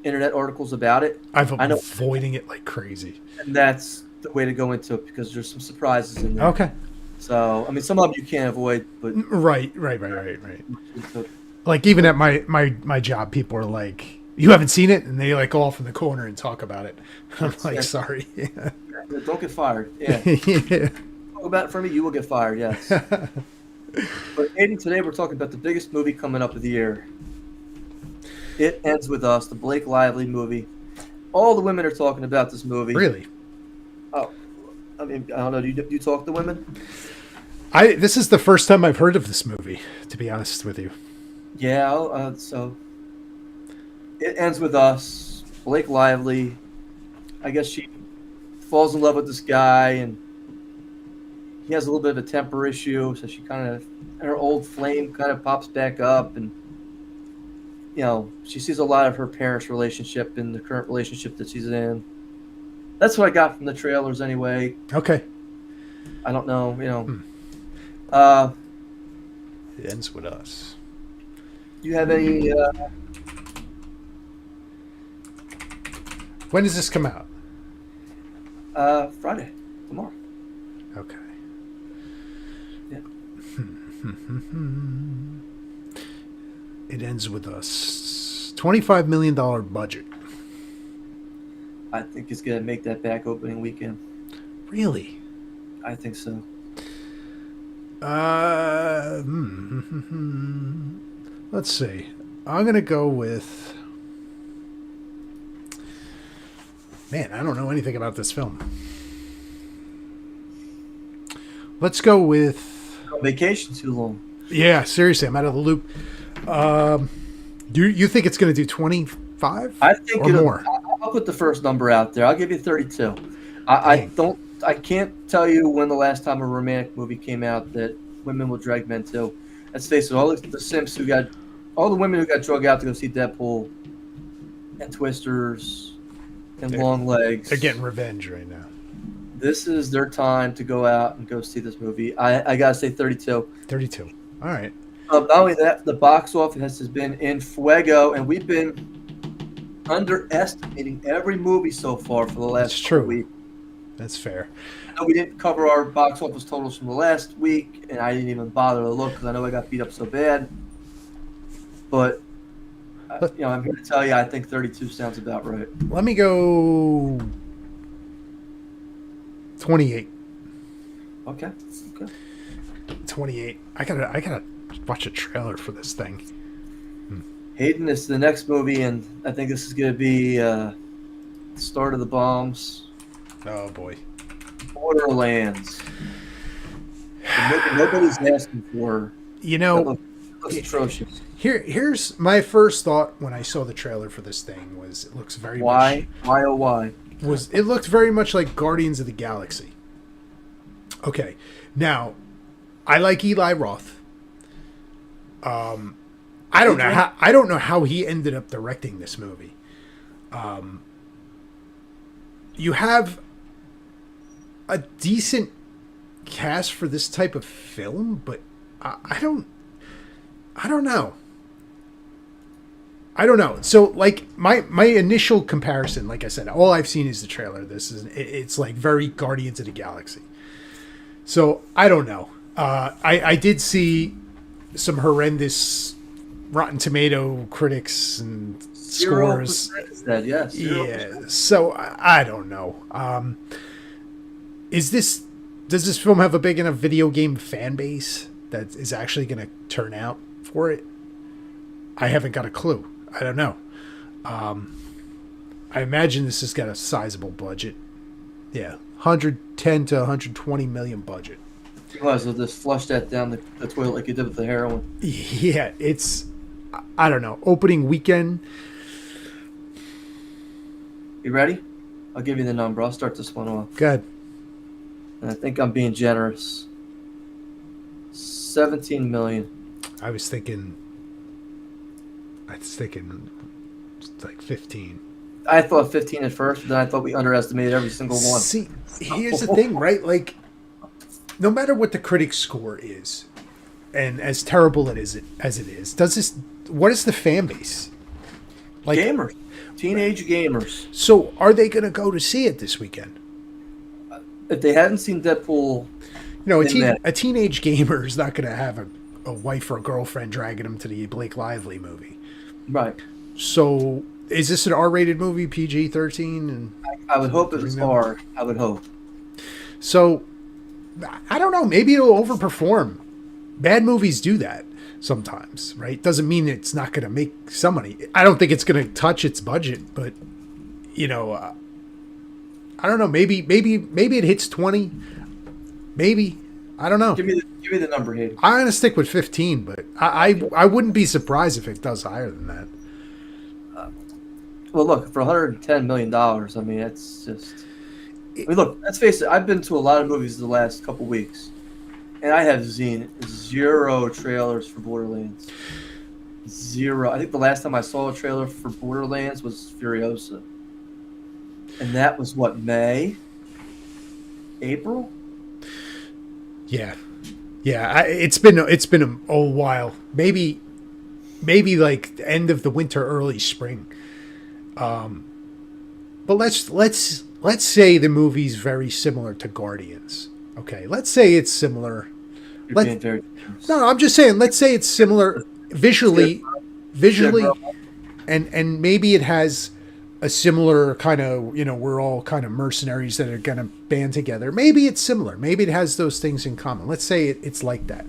Speaker 2: internet articles about it,
Speaker 1: I've
Speaker 2: I know,
Speaker 1: avoiding it like crazy.
Speaker 2: and that's the way to go into it because there's some surprises in there.
Speaker 1: Okay.
Speaker 2: So I mean, some of them you can't avoid, but
Speaker 1: Right. Like even at my job, people are like, "You haven't seen it," and they like go off in the corner and talk about it. I'm like, "Sorry."
Speaker 2: don't get fired. Yeah,
Speaker 1: Yeah.
Speaker 2: talk about it for me, you will get fired. Yes. But Aiden, today we're talking about the biggest movie coming up of the year. It Ends With Us, the Blake Lively movie. All the women are talking about this movie.
Speaker 1: Really?
Speaker 2: Oh, I mean, I don't know. Do you talk to women?
Speaker 1: This is the first time I've heard of this movie, to be honest with you.
Speaker 2: Yeah. So It Ends With Us. Blake Lively. I guess she falls in love with this guy, and he has a little bit of a temper issue. So she kind of, her old flame kind of pops back up, and she sees a lot of her parents' relationship in the current relationship that she's in. That's what I got from the trailers, anyway.
Speaker 1: Okay.
Speaker 2: I don't know. Uh,
Speaker 1: It Ends With Us.
Speaker 2: do you have any?
Speaker 1: When does this come out?
Speaker 2: Friday, tomorrow.
Speaker 1: Okay.
Speaker 2: Yeah.
Speaker 1: It Ends With Us. $25 million budget.
Speaker 2: I think it's gonna make that back opening weekend.
Speaker 1: Really?
Speaker 2: I think so.
Speaker 1: Let's see. I'm gonna go with. Man, I don't know anything about this film. Let's go with.
Speaker 2: Vacation too long.
Speaker 1: Yeah, seriously, I'm out of the loop. Do you think it's going to do 25?
Speaker 2: I think
Speaker 1: or more?
Speaker 2: I'll put the first number out there. I'll give you 32. I can't tell you when the last time a romantic movie came out that women will drag men to. Let's face it, all the simps all the women who got drug out to go see Deadpool and Twisters and Long Legs.
Speaker 1: They're getting revenge right now.
Speaker 2: This is their time to go out and go see this movie. I gotta say 32.
Speaker 1: 32. All right.
Speaker 2: Not only that, the box office has been in fuego, and we've been underestimating every movie so far for the last week.
Speaker 1: That's fair.
Speaker 2: I know we didn't cover our box office totals from the last week, and I didn't even bother to look because I know I got beat up so bad. But I'm here to tell you, I think 32 sounds about right.
Speaker 1: Let me go 28.
Speaker 2: Okay.
Speaker 1: 28. I gotta watch a trailer for this thing.
Speaker 2: Hayden, this is the next movie, and I think this is gonna be the start of the bombs.
Speaker 1: Oh boy.
Speaker 2: Borderlands. Nobody's asking for.
Speaker 1: That
Speaker 2: looks atrocious.
Speaker 1: Here's my first thought when I saw the trailer for this thing was it looks very
Speaker 2: Why oh why?
Speaker 1: It looked very much like Guardians of the Galaxy. Okay. Now, I like Eli Roth. I don't know how he ended up directing this movie. You have a decent cast for this type of film, but I don't know. I don't know. So, like my initial comparison, like I said, all I've seen is the trailer. It's like very Guardians of the Galaxy. So I don't know. I did see some horrendous Rotten Tomato critics and scores.
Speaker 2: Said yes.
Speaker 1: Yeah. So I don't know. Does this film have a big enough video game fan base that is actually going to turn out for it? I haven't got a clue. I don't know. I imagine this has got a sizable budget. Yeah, 110 to 120 million budget.
Speaker 2: You might as well just flush that down the toilet like you did with the heroin.
Speaker 1: Yeah, I don't know. Opening weekend.
Speaker 2: You ready? I'll give you the number. I'll start this one off.
Speaker 1: Good.
Speaker 2: And I think I'm being generous. 17 million.
Speaker 1: I was thinking It's like 15.
Speaker 2: I thought 15 at first, but then I thought we underestimated every single one.
Speaker 1: See, here's the thing, right? Like, no matter what the critic score is, and as terrible as it is, what is the fan base? Like,
Speaker 2: Gamers. Teenage gamers.
Speaker 1: So are they going to go to see it this weekend?
Speaker 2: If they hadn't seen Deadpool...
Speaker 1: a teenage gamer is not going to have a wife or a girlfriend dragging him to the Blake Lively movie.
Speaker 2: Right.
Speaker 1: So is this an R-rated movie, PG-13? And
Speaker 2: I would hope it was R. I would hope.
Speaker 1: So, I don't know. Maybe it'll overperform. Bad movies do that sometimes, right? Doesn't mean it's not going to make some money. I don't think it's going to touch its budget, but, I don't know. Maybe it hits 20. Maybe. I don't know.
Speaker 2: Give me the number, Hayden.
Speaker 1: I'm going to stick with 15, but I wouldn't be surprised if it does higher than that.
Speaker 2: Well, look, for $110 million, I mean, it's just... I mean, look, let's face it. I've been to a lot of movies the last couple weeks, and I have seen 0 trailers for Borderlands. 0. I think the last time I saw a trailer for Borderlands was Furiosa. And that was, what, May? April?
Speaker 1: Yeah. It's been a while. Maybe like the end of the winter, early spring. But let's say the movie's very similar to Guardians. Okay, let's say it's similar. No, I'm just saying. Let's say it's similar visually, and maybe it has a similar kind of, we're all kind of mercenaries that are going to band together. Maybe it's similar. Maybe it has those things in common. Let's say it's like that.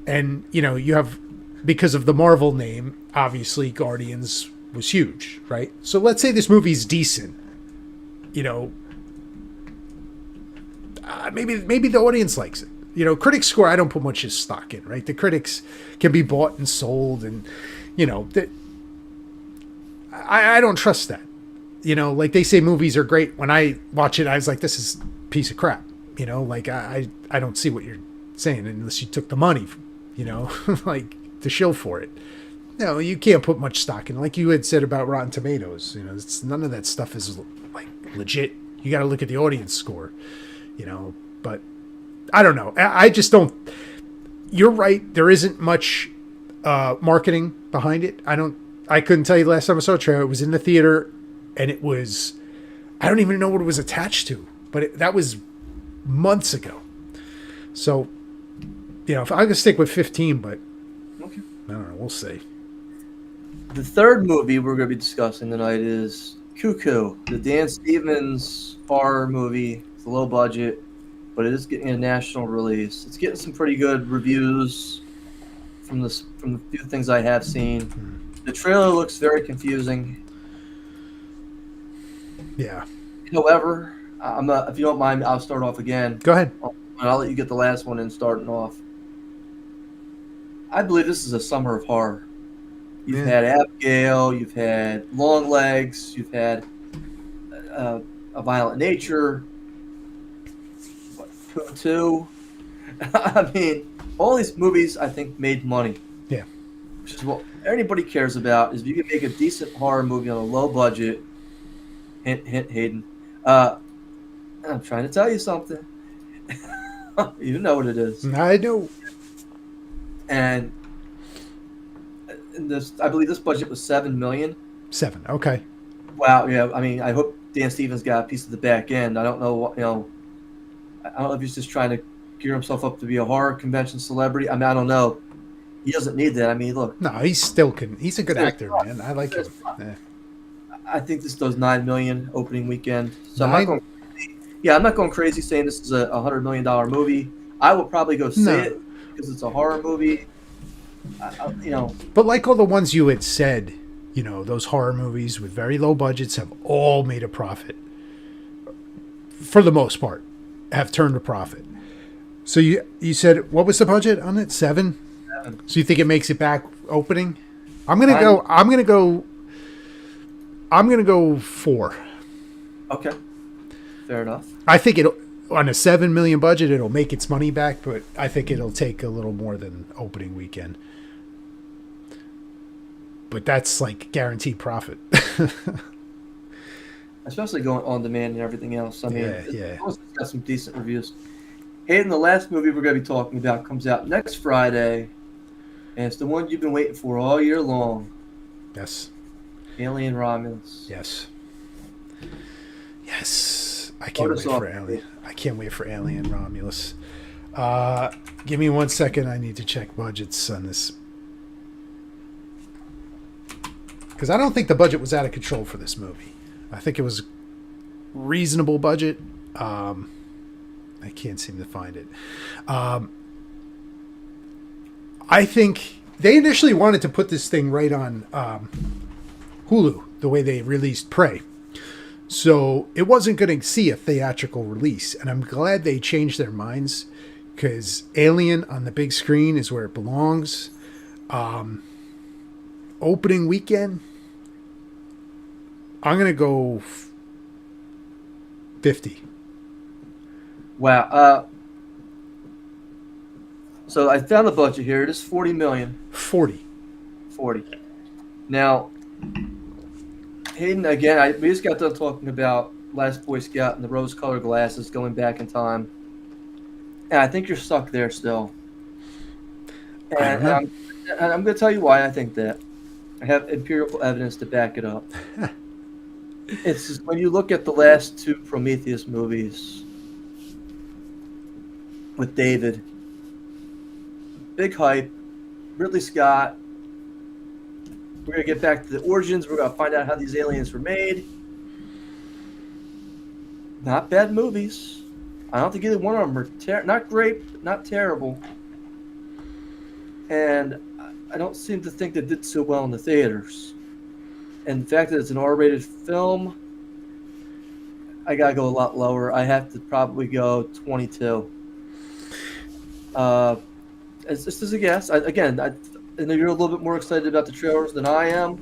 Speaker 1: And, you have, because of the Marvel name, obviously Guardians was huge, right? So let's say this movie's decent. Maybe the audience likes it. Critics score, I don't put much stock in, right? The critics can be bought and sold, and, I don't trust that. Like they say movies are great. When I watch it, I was like, this is a piece of crap. Like I don't see what you're saying unless you took the money, like to shill for it. No, you can't put much stock in. Like you had said about Rotten Tomatoes, none of that stuff is like legit. You got to look at the audience score, but I don't know. I just don't, you're right. There isn't much marketing behind it. I couldn't tell you the last time I saw a trailer. It was in the theater. And it was, I don't even know what it was attached to, but that was months ago. So, if I'm going to stick with 15, but
Speaker 2: okay.
Speaker 1: I don't know. We'll see.
Speaker 2: The third movie we're going to be discussing tonight is Cuckoo, the Dan Stevens horror movie. It's a low budget, but it is getting a national release. It's getting some pretty good reviews from the few things I have seen. The trailer looks very confusing.
Speaker 1: Yeah.
Speaker 2: However, if you don't mind, I'll start off again.
Speaker 1: Go ahead.
Speaker 2: I'll let you get the last one in starting off. I believe this is a summer of horror. You've had Abigail, you've had Long Legs, you've had A Violent Nature, Pooh 2. I mean, all these movies, I think, made money.
Speaker 1: Yeah.
Speaker 2: Which is what anybody cares about, is if you can make a decent horror movie on a low budget. Hint, hint, Hayden. I'm trying to tell you something. You know what it is.
Speaker 1: I know.
Speaker 2: And I believe this budget was $7 million.
Speaker 1: 7. Okay.
Speaker 2: Wow. Yeah. I mean, I hope Dan Stevens got a piece of the back end. I don't know what, I don't know if he's just trying to gear himself up to be a horror convention celebrity. I mean, I don't know. He doesn't need that. I mean, look.
Speaker 1: No, he's a good actor, man. I like him. Yeah.
Speaker 2: I think this does $9 million opening weekend. So
Speaker 1: I'm
Speaker 2: not going crazy saying this is a $100 million movie. I will probably go see it because it's a horror movie.
Speaker 1: But like all the ones you had said, those horror movies with very low budgets have all made a profit. For the most part, have turned a profit. So you said, what was the budget on it? 7?
Speaker 2: 7.
Speaker 1: So you think it makes it back opening? I'm gonna go 4.
Speaker 2: Okay, fair enough.
Speaker 1: I think on a $7 million budget, it'll make its money back, but I think it'll take a little more than opening weekend. But that's like guaranteed profit.
Speaker 2: especially going on demand and everything else. I mean,
Speaker 1: Yeah.
Speaker 2: it's got some decent reviews. Hayden, the last movie we're going to be talking about comes out next Friday, and it's the one you've been waiting for all year long.
Speaker 1: Yes.
Speaker 2: Alien Romulus.
Speaker 1: Yes. I can't wait for Alien. I can't wait for Alien Romulus. Give me 1 second. I need to check budgets on this. Because I don't think the budget was out of control for this movie. I think it was reasonable budget. I can't seem to find it. I think they initially wanted to put this thing right on Hulu, the way they released Prey. So it wasn't going to see a theatrical release. And I'm glad they changed their minds, because Alien on the big screen is where it belongs. Opening weekend, I'm going to go 50.
Speaker 2: Wow. So I found the budget here. It is $40 million.
Speaker 1: 40.
Speaker 2: Now, Hayden, again, we just got done talking about Last Boy Scout and the rose-colored glasses going back in time. And I think you're stuck there still. And I'm going to tell you why I think that. I have empirical evidence to back it up. It's just, when you look at the last two Prometheus movies with David, big hype, Ridley Scott. We're going to get back to the origins. We're going to find out how these aliens were made. Not bad movies. I don't think either one of them are not great, not terrible. And I don't seem to think they did so well in the theaters. And the fact that it's an R-rated film, I got to go a lot lower. I have to probably go 22. It's just as a guess. I know you're a little bit more excited about the trailers than I am.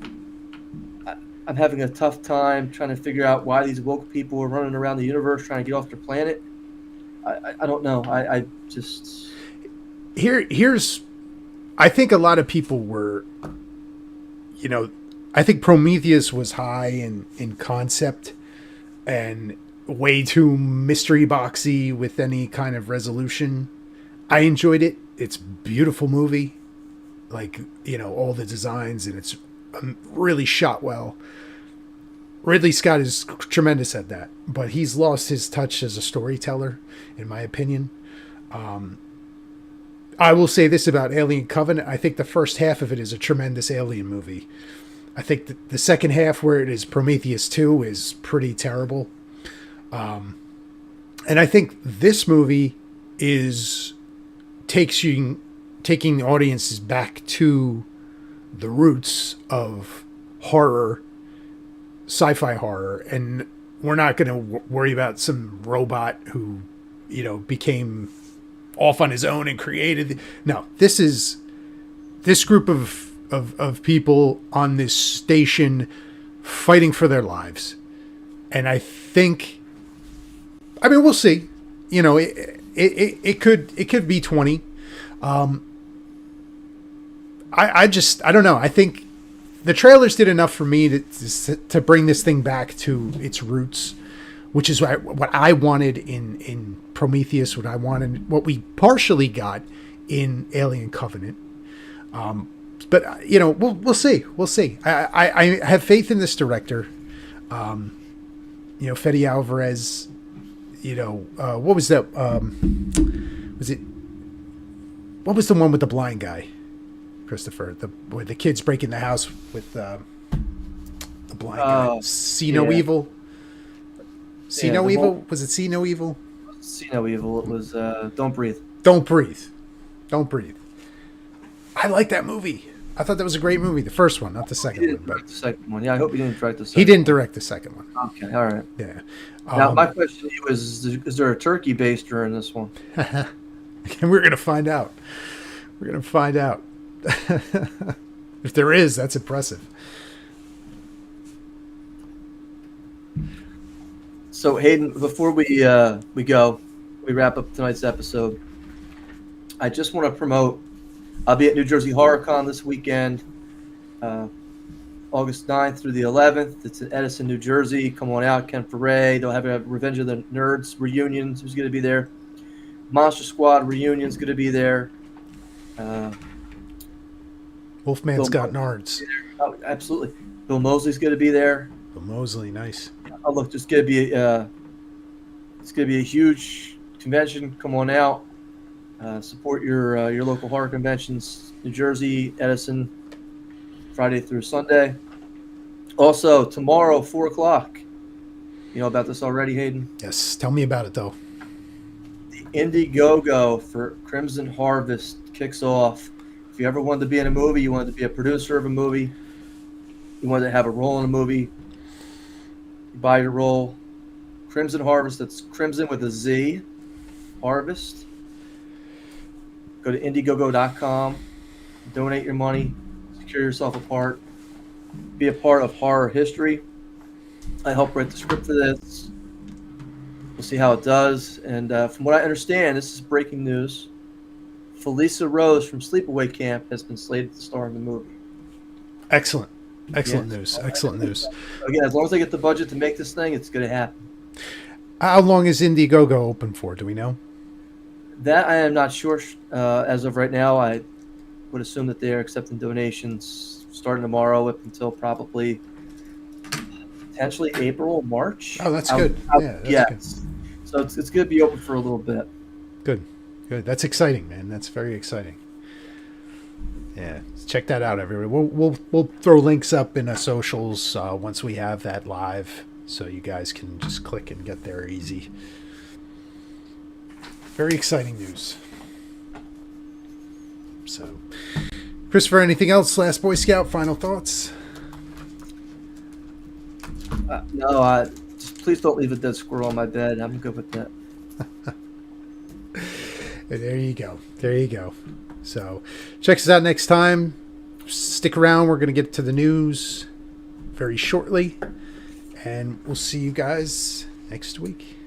Speaker 2: I'm having a tough time trying to figure out why these woke people are running around the universe trying to get off their planet. I don't know. I just...
Speaker 1: Here's... I think a lot of people were... I think Prometheus was high in concept and way too mystery boxy with any kind of resolution. I enjoyed it. It's a beautiful movie. All the designs, and it's really shot well. Ridley Scott is tremendous at that, but he's lost his touch as a storyteller, in my opinion. I will say this about Alien Covenant. I think the first half of it is a tremendous Alien movie. I think the second half, where it is Prometheus 2, is pretty terrible. And I think this movie is taking the audiences back to the roots of horror, sci-fi horror, and we're not going to worry about some robot who, became off on his own and created. No, this is this group of people on this station fighting for their lives. And I think, we'll see. It could be 20. I don't know. I think the trailers did enough for me to bring this thing back to its roots, which is what I wanted in Prometheus, what we partially got in Alien Covenant. But we'll see. We'll see. I have faith in this director. Fede Alvarez. What was that? What was the one with the blind guy, Christopher? Where the kid's breaking the house with the blind guy. See No Evil. See No Evil. Was it See No Evil?
Speaker 2: See No Evil. It was Don't Breathe.
Speaker 1: Don't Breathe. Don't Breathe. I like that movie. I thought that was a great movie. The first one, not the second one. But
Speaker 2: the second one. Yeah, I hope he didn't direct the second one.
Speaker 1: He didn't direct the second one.
Speaker 2: Okay, all right.
Speaker 1: Yeah.
Speaker 2: Now, my question to you is there a turkey baster in this one?
Speaker 1: And we're going to find out. We're going to find out. If there is, that's impressive.
Speaker 2: So, Hayden, before we wrap up tonight's episode, I just want to promote. I'll be at New Jersey HorrorCon this weekend. August 9th through the 11th. It's in Edison, New Jersey. Come on out. Ken Foray. They'll have a Revenge of the Nerds reunion. Who's going to be there? Monster Squad reunion's going to be there.
Speaker 1: Wolfman's got nards.
Speaker 2: Oh, absolutely. Bill Mosley's going to be there.
Speaker 1: Bill Mosley, nice.
Speaker 2: Oh, look, it's going to be a huge convention. Come on out. Support your local horror conventions. New Jersey, Edison, Friday through Sunday. Also, tomorrow, 4 o'clock. You know about this already, Hayden?
Speaker 1: Yes, tell me about it, though.
Speaker 2: The Indiegogo for Crimson Harvest kicks off. If you ever wanted to be in a movie, you wanted to be a producer of a movie, you wanted to have a role in a movie, you buy your role. Crimson Harvest, that's Crimson with a Z, Harvest. Go to Indiegogo.com, donate your money, secure yourself a part, be a part of horror history. I helped write the script for this. We'll see how it does. And from what I understand, this is breaking news. Felissa Rose from Sleepaway Camp has been slated to star in the movie.
Speaker 1: Excellent. Excellent news. Excellent news.
Speaker 2: Again, as long as they get the budget to make this thing, it's going to happen.
Speaker 1: How long is Indiegogo open for? Do we know?
Speaker 2: That I am not sure. As of right now, I would assume that they are accepting donations starting tomorrow up until probably potentially April, March.
Speaker 1: Oh, that's good.
Speaker 2: Yes. Good. So it's going to be open for a little bit.
Speaker 1: Good. That's exciting, man. That's very exciting. Yeah, check that out, everybody. We'll throw links up in the socials once we have that live, so you guys can just click and get there easy. Very exciting news. So, Christopher, anything else? Last Boy Scout, final thoughts?
Speaker 2: No, just please don't leave a dead squirrel on my bed. I'm good with that.
Speaker 1: There you go. There you go. So, check us out next time. Stick around. We're going to get to the news very shortly. And we'll see you guys next week.